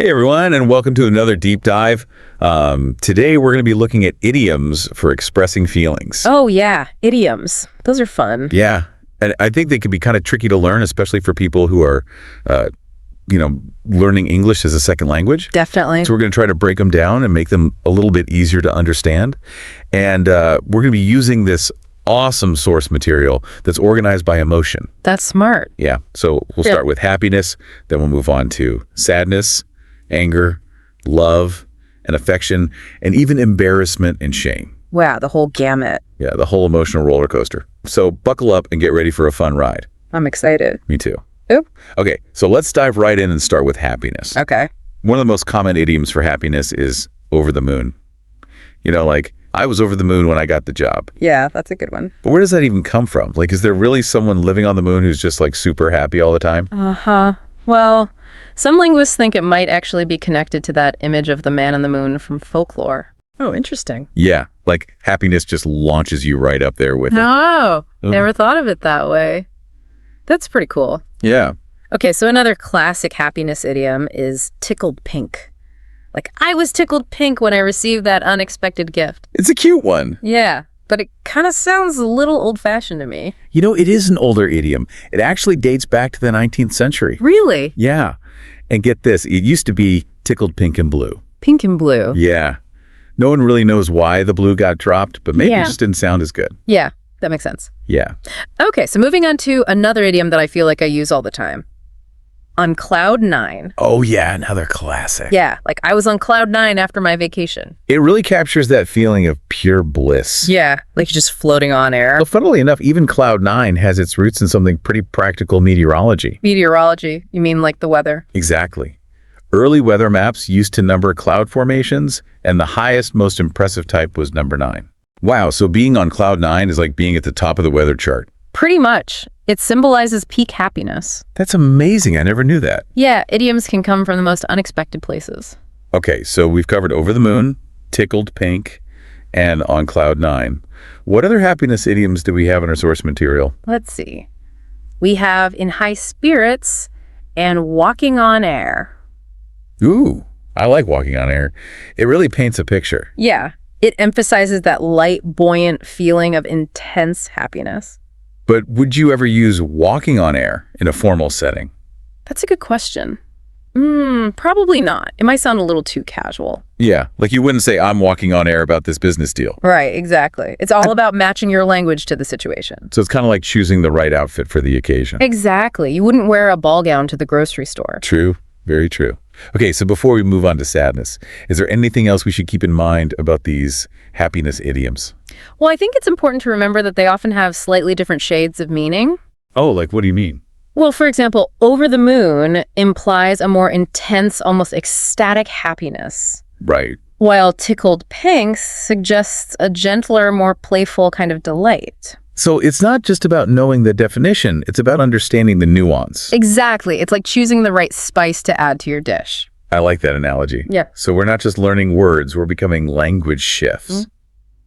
Hey everyone, and welcome to another deep dive. Today we're going to be looking at idioms for expressing feelings. Oh yeah, idioms. Those are fun. Yeah, and I think they can be kind of tricky to learn, especially for people who are, learning English as a second language. Definitely. So we're going to try to break them down and make them a little bit easier to understand. And we're going to be using this awesome source material that's organized by emotion. That's smart. Yeah, so we'll start with happiness, then we'll move on to sadness, anger, love, and affection, and even embarrassment and shame. Wow, the whole gamut. Yeah, the whole emotional roller coaster. So buckle up and get ready for a fun ride. I'm excited. Me too. Oop. Okay, so let's dive right in and start with happiness. Okay. One of the most common idioms for happiness is over the moon. You know, like, I was over the moon when I got the job. Yeah, that's a good one. But where does that even come from? Like, is there really someone living on the moon who's just like super happy all the time? Uh-huh. Well, some linguists think it might actually be connected to that image of the man on the moon from folklore. Oh, interesting. Yeah, like happiness just launches you right up there with it. Oh, never thought of it that way. That's pretty cool. Yeah. Okay, so another classic happiness idiom is tickled pink. Like, I was tickled pink when I received that unexpected gift. It's a cute one. Yeah, but it kind of sounds a little old-fashioned to me. You know, it is an older idiom. It actually dates back to the 19th century. Really? Yeah. And get this, it used to be tickled pink and blue. Pink and blue. Yeah. No one really knows why the blue got dropped, but maybe it just didn't sound as good. Yeah, that makes sense. Yeah. Okay, so moving on to another idiom that I feel like I use all the time. On cloud nine. Oh, yeah, another classic. Yeah, like I was on cloud nine after my vacation. It really captures that feeling of pure bliss. Yeah, like you're just floating on air. Well, funnily enough, even cloud nine has its roots in something pretty practical: meteorology. Meteorology, you mean like the weather? Exactly. Early weather maps used to number cloud formations, and the highest, most impressive type was number 9. Wow, so being on cloud 9 is like being at the top of the weather chart. Pretty much. It symbolizes peak happiness. That's amazing. I never knew that. Yeah, idioms can come from the most unexpected places. Okay, so we've covered over the moon, tickled pink, and on cloud 9. What other happiness idioms do we have in our source material? Let's see. We have in high spirits and walking on air. Ooh, I like walking on air. It really paints a picture. Yeah, it emphasizes that light, buoyant feeling of intense happiness. But would you ever use walking on air in a formal setting? That's a good question. Probably not. It might sound a little too casual. Yeah, like you wouldn't say, I'm walking on air about this business deal. Right, exactly. It's all about matching your language to the situation. So it's kind of like choosing the right outfit for the occasion. Exactly. You wouldn't wear a ball gown to the grocery store. True. Very true. Okay, so before we move on to sadness, is there anything else we should keep in mind about these happiness idioms? Well, I think it's important to remember that they often have slightly different shades of meaning. Oh, like what do you mean? Well, for example, over the moon implies a more intense, almost ecstatic happiness. Right. While tickled pink suggests a gentler, more playful kind of delight. So it's not just about knowing the definition, it's about understanding the nuance. Exactly. It's like choosing the right spice to add to your dish. I like that analogy. Yeah. So we're not just learning words, we're becoming language chefs.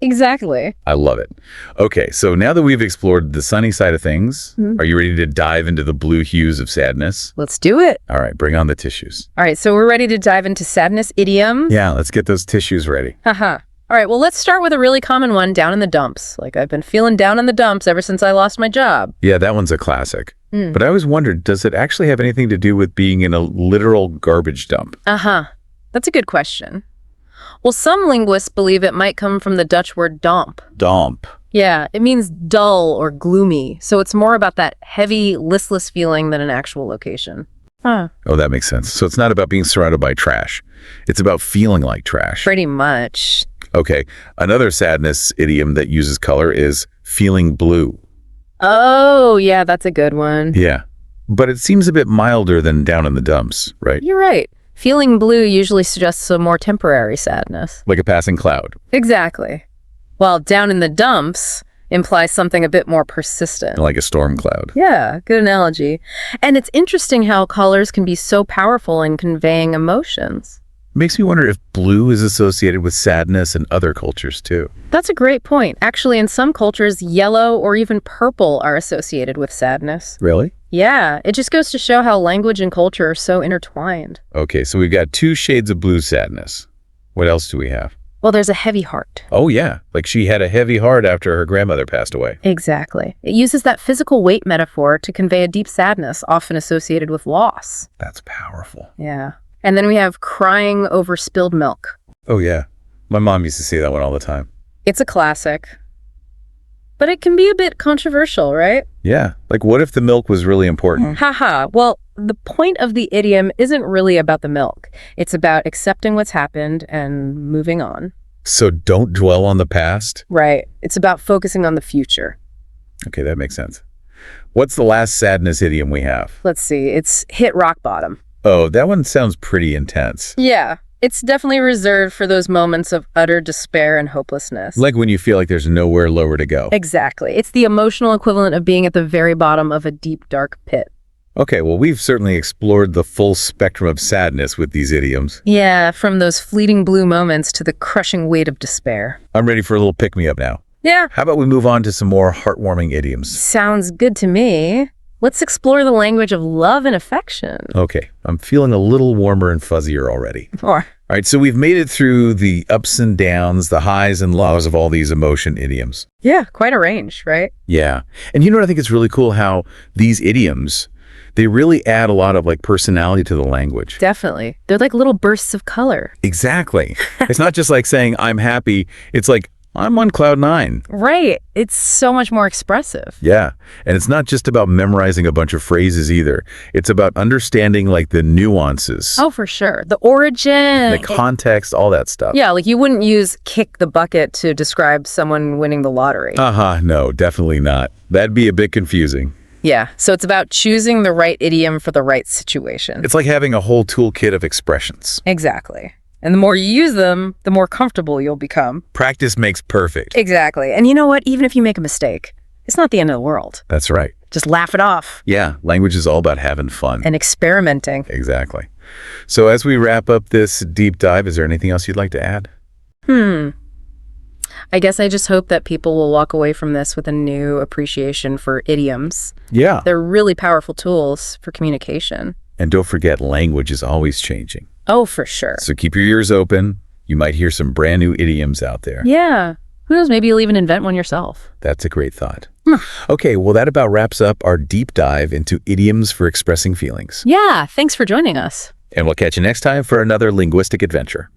Exactly. I love it. Okay, so now that we've explored the sunny side of things, are you ready to dive into the blue hues of sadness? Let's do it. All right, bring on the tissues. All right, so we're ready to dive into sadness idioms. Yeah, let's get those tissues ready. Haha. All right, well, let's start with a really common one, down in the dumps. Like, I've been feeling down in the dumps ever since I lost my job. Yeah, that one's a classic. But I always wondered, does it actually have anything to do with being in a literal garbage dump? Uh-huh. That's a good question. Well, some linguists believe it might come from the Dutch word damp. Damp. Yeah, it means dull or gloomy. So it's more about that heavy, listless feeling than an actual location. Huh. Oh, that makes sense. So it's not about being surrounded by trash. It's about feeling like trash. Pretty much. Okay, another sadness idiom that uses color is feeling blue. Oh, yeah, that's a good one. Yeah, but it seems a bit milder than down in the dumps, right? You're right. Feeling blue usually suggests a more temporary sadness. Like a passing cloud. Exactly. While down in the dumps implies something a bit more persistent. Like a storm cloud. Yeah, good analogy. And it's interesting how colors can be so powerful in conveying emotions. Makes me wonder if blue is associated with sadness in other cultures too. That's a great point. Actually, in some cultures, yellow or even purple are associated with sadness. Really? Yeah, it just goes to show how language and culture are so intertwined. Okay, so we've got 2 shades of blue sadness. What else do we have? Well, there's a heavy heart. Oh yeah, like she had a heavy heart after her grandmother passed away. Exactly. It uses that physical weight metaphor to convey a deep sadness, often associated with loss. That's powerful. Yeah. And then we have crying over spilled milk. Oh yeah, my mom used to say that one all the time. It's a classic. But it can be a bit controversial, right? Yeah, like what if the milk was really important? Haha. Well, the point of the idiom isn't really about the milk. It's about accepting what's happened and moving on. So don't dwell on the past? Right. It's about focusing on the future. Okay, that makes sense. What's the last sadness idiom we have? Let's see. It's hit rock bottom. Oh, that one sounds pretty intense. Yeah. It's definitely reserved for those moments of utter despair and hopelessness. Like when you feel like there's nowhere lower to go. Exactly. It's the emotional equivalent of being at the very bottom of a deep, dark pit. Okay, well, we've certainly explored the full spectrum of sadness with these idioms. Yeah, from those fleeting blue moments to the crushing weight of despair. I'm ready for a little pick-me-up now. Yeah. How about we move on to some more heartwarming idioms? Sounds good to me. Let's explore the language of love and affection. Okay, I'm feeling a little warmer and fuzzier already. Or, All right, so we've made it through the ups and downs, the highs and lows of all these emotion idioms. yeah, quite a range, right? Yeah. And you know what I think it's really cool? How these idioms, they really add a lot of like personality to the language. Definitely. They're like little bursts of color. Exactly. It's not just like saying I'm happy. It's like I'm on cloud 9. Right. It's so much more expressive. Yeah. And it's not just about memorizing a bunch of phrases either. It's about understanding like the nuances, Oh, for sure. The origin. the context, all that stuff. Yeah, like you wouldn't use kick the bucket to describe someone winning the lottery. No, definitely not. That'd be a bit confusing. Yeah, so it's about choosing the right idiom for the right situation. It's like having a whole toolkit of expressions. Exactly. And the more you use them, the more comfortable you'll become. Practice makes perfect. Exactly. And you know what? Even if you make a mistake, it's not the end of the world. That's right. Just laugh it off Yeah, language is all about having fun. and experimenting. Exactly. So as we wrap up this deep dive, is there anything else you'd like to add? I guess I just hope that people will walk away from this with a new appreciation for idioms. Yeah. They're really powerful tools for communication. And don't forget, language is always changing. Oh, for sure. So keep your ears open. You might hear some brand new idioms out there. Yeah. Who knows? Maybe you'll even invent one yourself. That's a great thought. Okay, well, that about wraps up our deep dive into idioms for expressing feelings. Yeah. Thanks for joining us. And we'll catch you next time for another linguistic adventure.